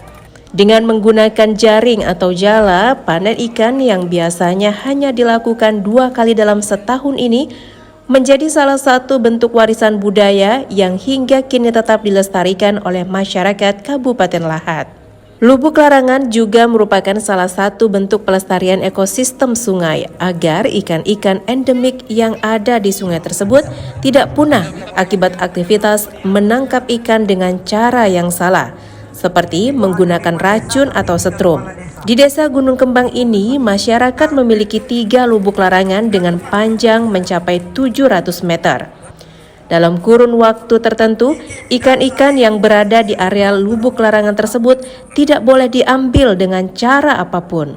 Dengan menggunakan jaring atau jala, panen ikan yang biasanya hanya dilakukan 2 kali dalam setahun ini menjadi salah satu bentuk warisan budaya yang hingga kini tetap dilestarikan oleh masyarakat Kabupaten Lahat. Lubuk Larangan juga merupakan salah satu bentuk pelestarian ekosistem sungai agar ikan-ikan endemik yang ada di sungai tersebut tidak punah akibat aktivitas menangkap ikan dengan cara yang salah, seperti menggunakan racun atau setrum. Di Desa Gunung Kembang ini, masyarakat memiliki 3 lubuk larangan dengan panjang mencapai 700 meter. Dalam kurun waktu tertentu, ikan-ikan yang berada di area lubuk larangan tersebut tidak boleh diambil dengan cara apapun.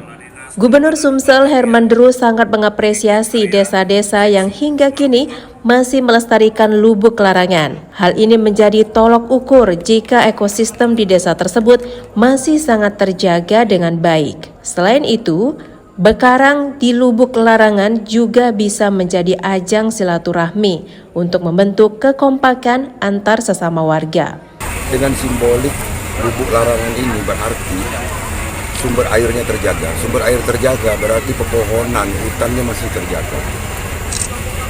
Gubernur Sumsel Herman Deru sangat mengapresiasi desa-desa yang hingga kini masih melestarikan lubuk larangan. Hal ini menjadi tolok ukur jika ekosistem di desa tersebut masih sangat terjaga dengan baik. Selain itu, bekarang di lubuk larangan juga bisa menjadi ajang silaturahmi untuk membentuk kekompakan antar sesama warga. Dengan simbolik lubuk larangan ini berarti sumber airnya terjaga. Sumber air terjaga berarti pepohonan, hutannya masih terjaga.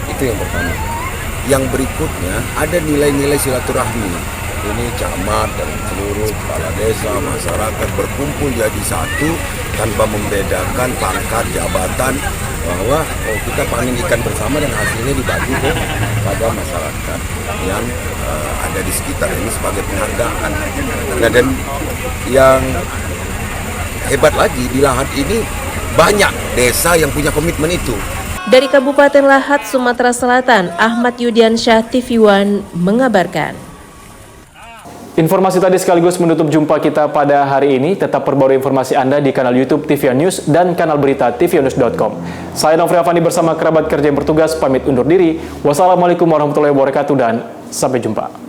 Itu yang pertama. Yang berikutnya ada nilai-nilai silaturahmi. Ini camat dan seluruh kepala desa, masyarakat berkumpul jadi satu tanpa membedakan pangkat, jabatan, bahwa kita panen ikan bersama dan hasilnya dibagi ke kepada masyarakat yang ada di sekitar ini sebagai penghargaan. Nah, dan yang hebat lagi di Lahat ini banyak desa yang punya komitmen itu. Dari Kabupaten Lahat, Sumatera Selatan, Ahmad Yudiansyah, TV One mengabarkan. Informasi tadi sekaligus menutup jumpa kita pada hari ini. Tetap perbarui informasi Anda di kanal YouTube TVN News dan kanal berita tvnews.com. Saya Nofri Afandi bersama kerabat kerja yang bertugas pamit undur diri. Wassalamualaikum warahmatullahi wabarakatuh dan sampai jumpa.